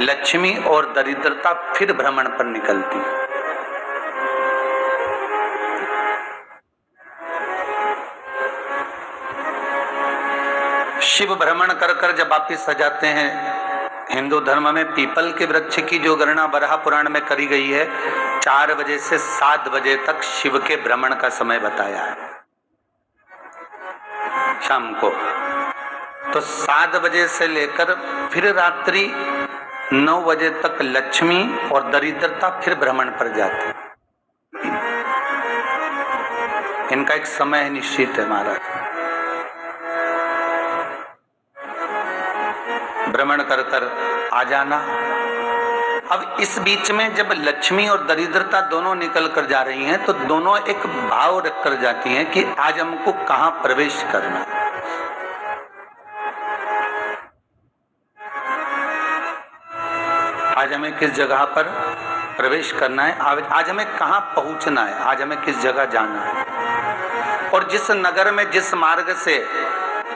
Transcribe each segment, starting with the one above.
लक्ष्मी और दरिद्रता फिर भ्रमण पर निकलती है। शिव भ्रमण कर कर जब वापिस आ जाते हैं, हिंदू धर्म में पीपल के वृक्ष की जो गणना वराह पुराण में करी गई है, 4 बजे से 7 बजे तक शिव के भ्रमण का समय बताया है शाम को। तो 7 बजे से लेकर फिर रात्रि 9 बजे तक लक्ष्मी और दरिद्रता फिर भ्रमण पर जाती। इनका एक समय निश्चित है महाराज। भ्रमण कर कर आ जाना। अब इस बीच में जब लक्ष्मी और दरिद्रता दोनों निकल कर जा रही हैं, तो दोनों एक भाव रख कर जाती हैं कि आज हमको कहां प्रवेश करना है। आज हमें किस जगह पर प्रवेश करना है, आज हमें कहां पहुंचना है, आज हमें किस जगह जाना है। और जिस नगर में जिस मार्ग से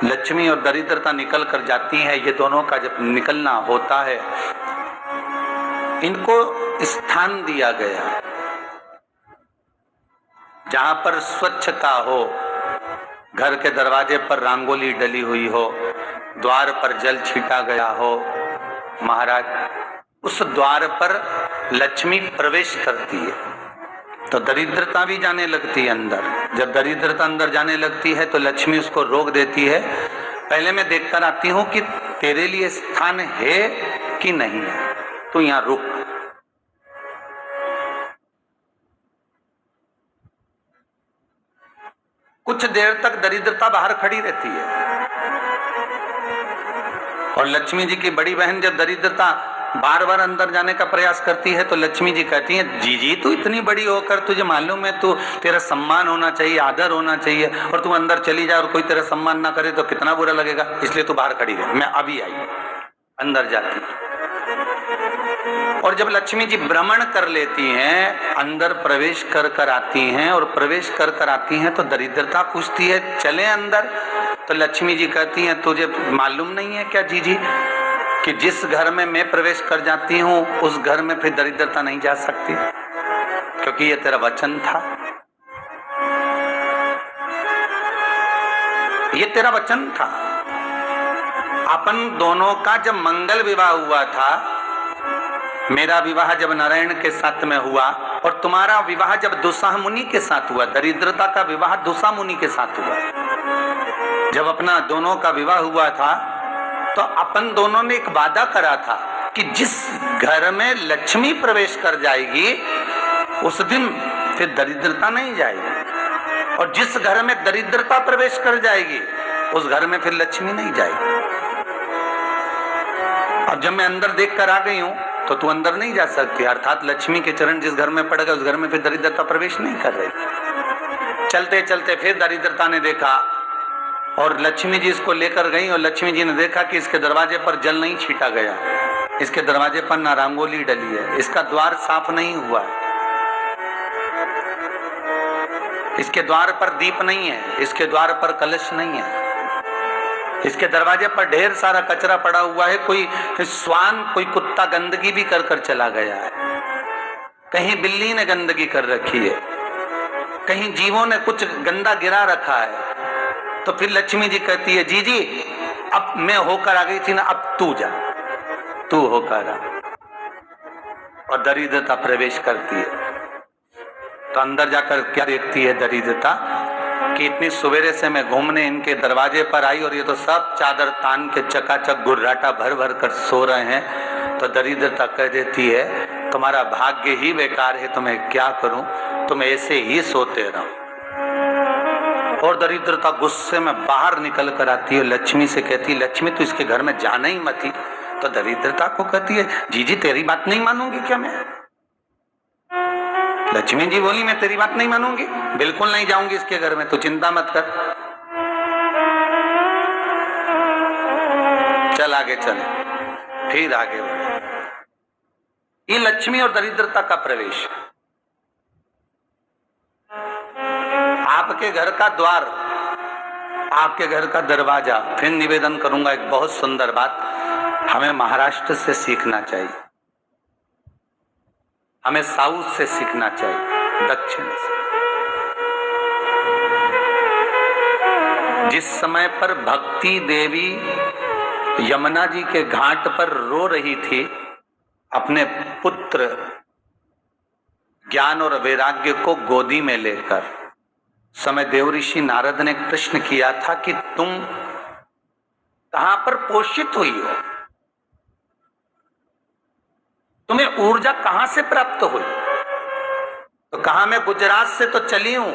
लक्ष्मी और दरिद्रता निकल कर जाती है, ये दोनों का जब निकलना होता है, इनको स्थान दिया गया जहां पर स्वच्छता हो, घर के दरवाजे पर रंगोली डली हुई हो, द्वार पर जल छीटा गया हो। महाराज, उस द्वार पर लक्ष्मी प्रवेश करती है तो दरिद्रता भी जाने लगती है अंदर। जब दरिद्रता अंदर जाने लगती है तो लक्ष्मी उसको रोक देती है। पहले मैं देखकर आती हूं कि तेरे लिए स्थान है कि नहीं है, तू यहां रुक। कुछ देर तक दरिद्रता बाहर खड़ी रहती है और लक्ष्मी जी की बड़ी बहन जब दरिद्रता बार बार अंदर जाने का प्रयास करती है तो लक्ष्मी जी कहती हैं, जी तू इतनी बड़ी होकर तुझे मालूम है तू तेरा सम्मान होना चाहिए, आदर होना चाहिए, और तू अंदर चली जाए और कोई तेरा सम्मान ना करे तो कितना बुरा लगेगा, इसलिए तू बाहर खड़ी रहे। मैं अभी आई। अंदर जाती और जब लक्ष्मी जी भ्रमण कर लेती हैं, अंदर प्रवेश कर कर आती हैं और प्रवेश कर कर आती हैं तो दरिद्रता पूछती है चले अंदर। तो लक्ष्मी जी कहती हैं, तुझे मालूम नहीं है क्या जी कि जिस घर में मैं प्रवेश कर जाती हूं उस घर में फिर दरिद्रता नहीं जा सकती, क्योंकि ये तेरा वचन था, ये तेरा वचन था। अपन दोनों का जब मंगल विवाह हुआ था, मेरा विवाह जब नारायण के साथ में हुआ और तुम्हारा विवाह जब दुस्साह मुनि के साथ हुआ, दरिद्रता का विवाह दुस्साह मुनि के साथ हुआ। जब अपना दोनों का विवाह हुआ था तो अपन दोनों ने एक वादा करा था कि जिस घर में लक्ष्मी प्रवेश कर जाएगी उस दिन फिर दरिद्रता नहीं जाएगी, और जिस घर में दरिद्रता प्रवेश कर जाएगी उस घर में फिर लक्ष्मी नहीं जाएगी। अब जब मैं अंदर देख कर आ गई हूं तो तू अंदर नहीं जा सकती, अर्थात लक्ष्मी के चरण जिस घर में पड़ गए उस घर में फिर दरिद्रता प्रवेश नहीं कर रही। चलते चलते फिर दरिद्रता ने देखा और लक्ष्मी जी इसको लेकर गई और लक्ष्मी जी ने देखा कि इसके दरवाजे पर जल नहीं छीटा गया, इसके दरवाजे पर ना रंगोली डली है, इसका द्वार साफ नहीं हुआ है, इसके द्वार पर दीप नहीं है, इसके द्वार पर कलश नहीं है, इसके दरवाजे पर ढेर सारा कचरा पड़ा हुआ है, कोई स्वान कोई कुत्ता गंदगी भी कर कर चला गया है, कहीं बिल्ली ने गंदगी कर रखी है, कहीं जीवों ने कुछ गंदा गिरा रखा है। तो फिर लक्ष्मी जी कहती है, जी अब मैं होकर आ गई थी ना, अब तू जा, तू होकर आ। और दरिद्रता प्रवेश करती है तो अंदर जाकर क्या देखती है दरिद्रता कि इतनी सवेरे से मैं घूमने इनके दरवाजे पर आई और ये तो सब चादर तान के चकाचक गुर्राटा भर भर कर सो रहे हैं। तो दरिद्रता कह देती है, तुम्हारा भाग्य ही बेकार है, तुम्हें क्या करूं, तुम ऐसे ही सोते रहो। और दरिद्रता गुस्से में बाहर निकल कर आती है, लक्ष्मी से कहती है, लक्ष्मी तू इसके घर में जाना ही मत ही। तो दरिद्रता को कहती है, जी तेरी बात नहीं मानूंगी क्या मैं? लक्ष्मी जी बोली, मैं तेरी बात नहीं मानूंगी, बिल्कुल नहीं जाऊंगी इसके घर में, तू चिंता मत कर, चल आगे चले। फिर आगे बढ़े। ये लक्ष्मी और दरिद्रता का प्रवेश। आपके घर का द्वार, आपके घर का दरवाजा। फिर निवेदन करूंगा एक बहुत सुंदर बात, हमें महाराष्ट्र से सीखना चाहिए, हमें साउथ से सीखना चाहिए, दक्षिण से। जिस समय पर भक्ति देवी यमुना जी के घाट पर रो रही थी अपने पुत्र ज्ञान और वैराग्य को गोदी में लेकर, समय देवऋषि नारद ने प्रश्न किया था कि तुम कहां पर पोषित हुई हो, तुम्हें ऊर्जा कहां से प्राप्त हुई? तो कहा मैं गुजरात से तो चली हूं।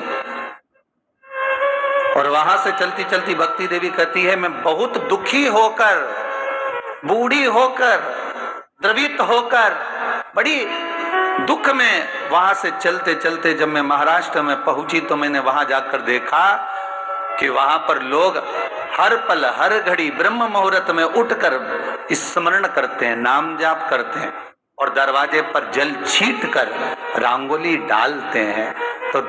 और वहां से चलती चलती भक्ति देवी कहती है मैं बहुत दुखी होकर, बूढ़ी होकर, द्रवित होकर, बड़ी दुख में वहां से चलते चलते जब मैं महाराष्ट्र में पहुंची तो मैंने वहां जाकर देखा कि वहां पर लोग हर पल हर घड़ी ब्रह्म मुहूर्त में उठकर स्मरण करते हैं, नाम जाप करते हैं और दरवाजे पर जल छीट कर रंगोली डालते हैं। तो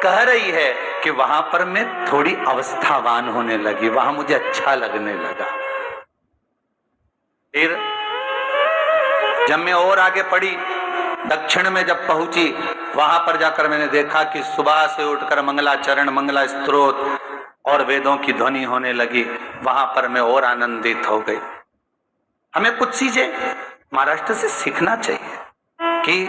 कह रही है कि वहां पर मैं थोड़ी अवस्थावान होने लगी, वहां मुझे अच्छा लगने लगा। फिर जब मैं और आगे पढ़ी, दक्षिण में जब पहुंची, वहां पर जाकर मैंने देखा कि सुबह से उठकर मंगलाचरण, मंगला स्तोत्र और वेदों की ध्वनि होने लगी। वहां पर मैं और आनंदित हो गई। हमें कुछ चीजें महाराष्ट्र से सीखना चाहिए कि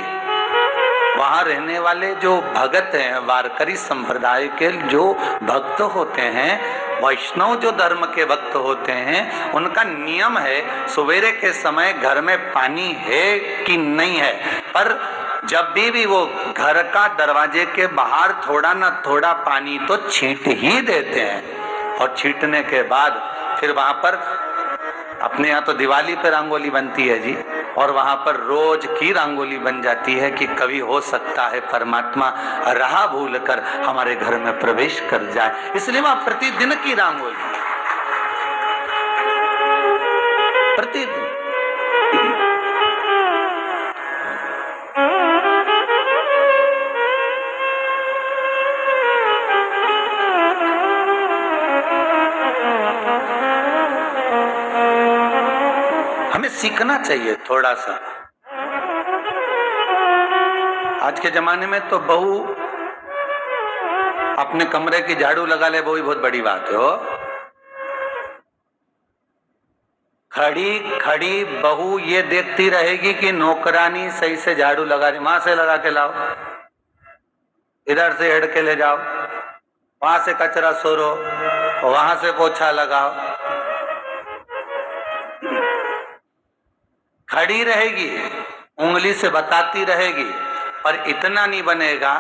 वहां रहने वाले जो भगत हैं, वारकरी संप्रदाय के जो भक्त होते हैं, वैष्णव जो धर्म के भक्त होते हैं, उनका नियम है सवेरे के समय घर में पानी है कि नहीं है, पर जब भी वो घर का दरवाजे के बाहर थोड़ा ना थोड़ा पानी तो छींट ही देते हैं। और छींटने के बाद फिर वहां पर अपने यहाँ तो दिवाली पे रंगोली बनती है जी, और वहां पर रोज की रंगोली बन जाती है कि कभी हो सकता है परमात्मा राह भूल कर हमारे घर में प्रवेश कर जाए, इसलिए वहां प्रतिदिन की रंगोली, प्रतिदिन। हमें सीखना चाहिए थोड़ा सा। आज के जमाने में तो बहू अपने कमरे की झाड़ू लगा ले, वो ही बहुत बड़ी बात है। खड़ी खड़ी बहू ये देखती रहेगी कि नौकरानी सही से झाड़ू लगा रही, वहां से लगा के लाओ, इधर से हेड़ के ले जाओ, वहां से कचरा सोरो, वहां से पोछा लगाओ। खड़ी रहेगी, उंगली से बताती रहेगी, पर इतना नहीं बनेगा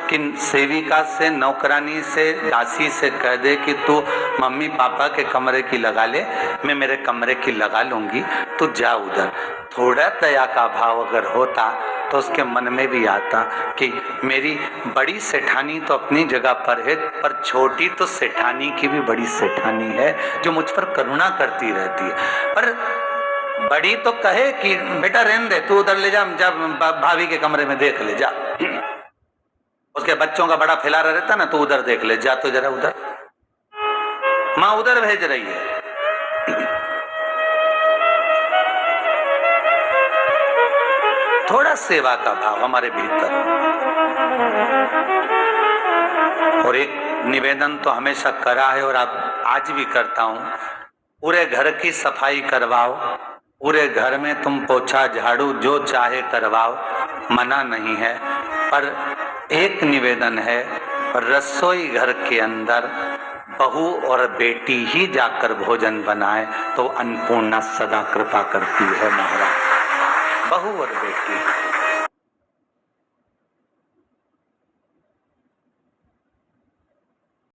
कि सेविका से, नौकरानी से, दासी से कह दे कि तू मम्मी पापा के कमरे की लगा ले, मैं मेरे कमरे की लगा लूंगी, तू जा उधर। थोड़ा दया का भाव अगर होता तो उसके मन में भी आता कि मेरी बड़ी सेठानी तो अपनी जगह पर है, पर छोटी तो सेठानी की भी बड़ी सेठानी है जो मुझ पर करुणा करती रहती है। पर बड़ी तो कहे कि बेटा रहने दे, तू उधर ले जा, जब भाभी के कमरे में देख ले जा, उसके बच्चों का बड़ा फैलारा रहता ना, तो उधर देख ले जा, तो जरा उधर, माँ उधर भेज रही है। थोड़ा सेवा का भाव हमारे भीतर। और एक निवेदन तो हमेशा करा है और आज भी करता हूं, पूरे घर की सफाई करवाओ, पूरे घर में तुम पोछा झाड़ू जो चाहे करवाओ, मना नहीं है। पर एक निवेदन है, रसोई घर के अंदर बहू और बेटी ही जाकर भोजन बनाए तो अन्नपूर्णा सदा कृपा करती है महाराज। बहू और बेटी।